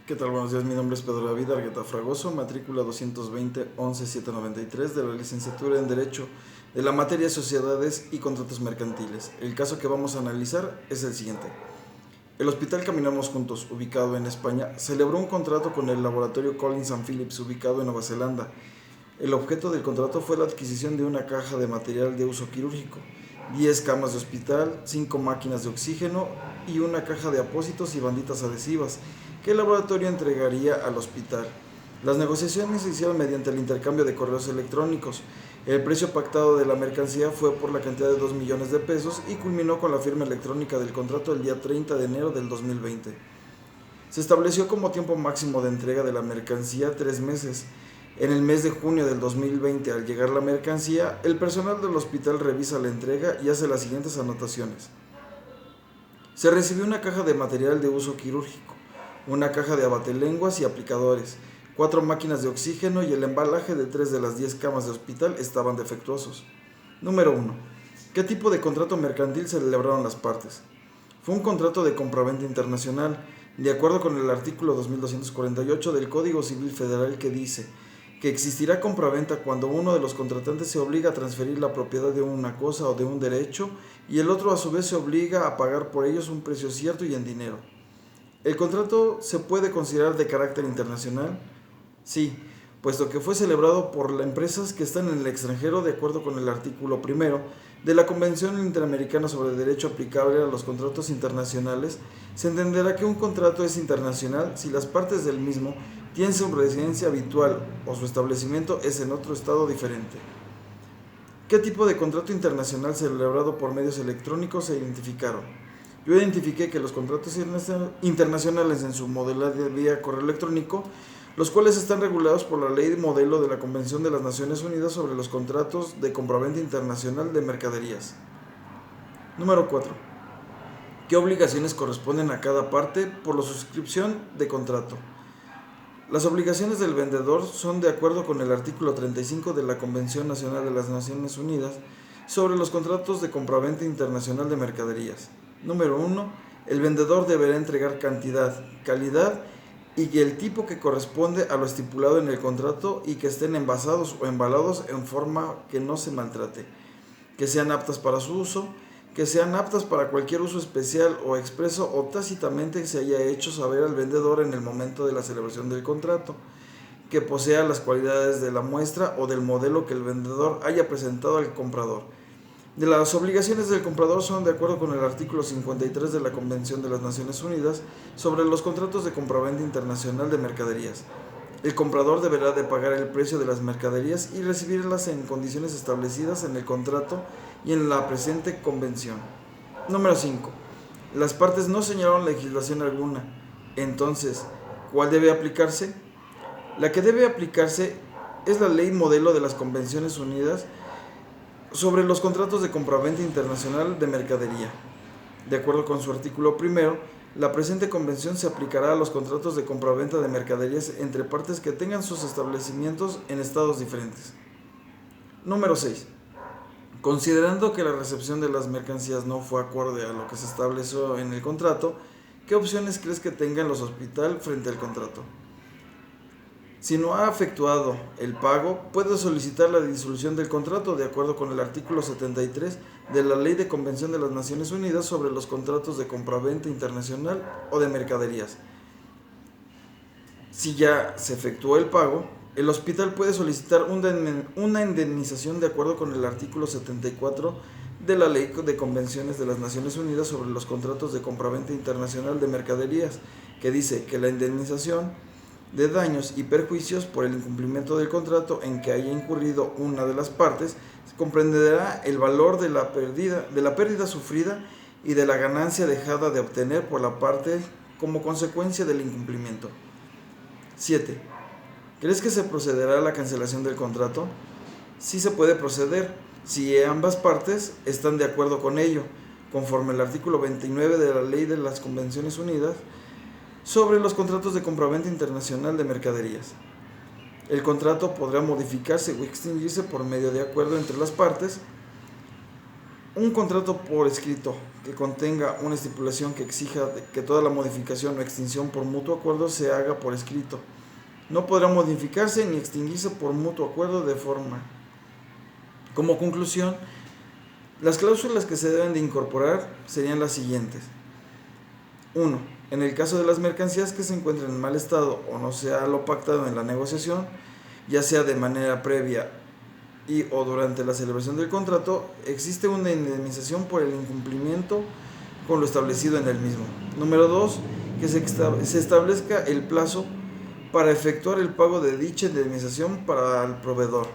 ¿Qué tal? Buenos días, mi nombre es Pedro David Argueta Fragoso, matrícula 220-11793 de la licenciatura en Derecho de la materia Sociedades y Contratos Mercantiles. El caso que vamos a analizar es el siguiente. El Hospital Caminamos Juntos, ubicado en España, celebró un contrato con el laboratorio Collins & Phillips, ubicado en Nueva Zelanda. El objeto del contrato fue la adquisición de una caja de material de uso quirúrgico, 10 camas de hospital, 5 máquinas de oxígeno y una caja de apósitos y banditas adhesivas que el laboratorio entregaría al hospital. Las negociaciones se hicieron mediante el intercambio de correos electrónicos. El precio pactado de la mercancía fue por la cantidad de 2 millones de pesos y culminó con la firma electrónica del contrato el día 30 de enero del 2020. Se estableció como tiempo máximo de entrega de la mercancía 3 meses. En el mes de junio del 2020, al llegar la mercancía, el personal del hospital revisa la entrega y hace las siguientes anotaciones. Se recibió una caja de material de uso quirúrgico, una caja de abatelenguas y aplicadores, 4 máquinas de oxígeno y el embalaje de 3 de las 10 camas de hospital estaban defectuosos. Número 1. ¿Qué tipo de contrato mercantil celebraron las partes? Fue un contrato de compraventa internacional, de acuerdo con el artículo 2248 del Código Civil Federal, que dice que existirá compraventa cuando uno de los contratantes se obliga a transferir la propiedad de una cosa o de un derecho y el otro a su vez se obliga a pagar por ellos un precio cierto y en dinero. ¿El contrato se puede considerar de carácter internacional? Sí, puesto que fue celebrado por las empresas que están en el extranjero de acuerdo con el artículo primero de la Convención Interamericana sobre Derecho Aplicable a los Contratos Internacionales. Se entenderá que un contrato es internacional si las partes del mismo tienen su residencia habitual o su establecimiento es en otro estado diferente. ¿Qué tipo de contrato internacional celebrado por medios electrónicos se identificaron? Yo identifiqué que los contratos internacionales en su modalidad vía correo electrónico, los cuales están regulados por la ley modelo de la Convención de las Naciones Unidas sobre los contratos de compraventa internacional de mercaderías. Número 4. ¿Qué obligaciones corresponden a cada parte por la suscripción de contrato? Las obligaciones del vendedor son de acuerdo con el artículo 35 de la Convención Nacional de las Naciones Unidas sobre los contratos de compraventa internacional de mercaderías. Número 1. El vendedor deberá entregar cantidad, calidad y el tipo que corresponde a lo estipulado en el contrato y que estén envasados o embalados en forma que no se maltrate, que sean aptas para su uso, que sean aptas para cualquier uso especial o expreso o tácitamente se haya hecho saber al vendedor en el momento de la celebración del contrato, que posea las cualidades de la muestra o del modelo que el vendedor haya presentado al comprador. De las obligaciones del comprador son de acuerdo con el artículo 53 de la Convención de las Naciones Unidas sobre los contratos de compraventa internacional de mercaderías. El comprador deberá de pagar el precio de las mercaderías y recibirlas en condiciones establecidas en el contrato y en la presente convención. Número 5. Las partes no señalaron legislación alguna. Entonces, ¿cuál debe aplicarse? La que debe aplicarse es la ley modelo de las Convenciones Unidas sobre los contratos de compraventa internacional de mercadería. De acuerdo con su artículo primero, la presente convención se aplicará a los contratos de compraventa de mercaderías entre partes que tengan sus establecimientos en estados diferentes. Número 6. Considerando que la recepción de las mercancías no fue acorde a lo que se estableció en el contrato, ¿qué opciones crees que tengan los hospitales frente al contrato? Si no ha efectuado el pago, puede solicitar la disolución del contrato de acuerdo con el artículo 73 de la Ley de Convención de las Naciones Unidas sobre los contratos de compraventa internacional o de mercaderías. Si ya se efectuó el pago, el hospital puede solicitar una indemnización de acuerdo con el artículo 74 de la Ley de Convenciones de las Naciones Unidas sobre los contratos de compraventa internacional de mercaderías, que dice que la indemnización de daños y perjuicios por el incumplimiento del contrato en que haya incurrido una de las partes comprenderá el valor de la pérdida sufrida y de la ganancia dejada de obtener por la parte como consecuencia del incumplimiento. 7. ¿Crees que se procederá a la cancelación del contrato? Sí se puede proceder si ambas partes están de acuerdo con ello, conforme al artículo 29 de la Ley de las Convenciones Unidas sobre los contratos de compraventa internacional de mercaderías. El contrato podrá modificarse o extinguirse por medio de acuerdo entre las partes Un contrato por escrito que contenga una estipulación que exija que toda la modificación o extinción por mutuo acuerdo se haga por escrito. No podrá modificarse ni extinguirse por mutuo acuerdo de forma. Como conclusión, las cláusulas que se deben de incorporar serían las siguientes. 1. En el caso de las mercancías que se encuentren en mal estado o no sea lo pactado en la negociación, ya sea de manera previa y o durante la celebración del contrato, existe una indemnización por el incumplimiento con lo establecido en el mismo. Número 2. Que se establezca el plazo para efectuar el pago de dicha indemnización para el proveedor.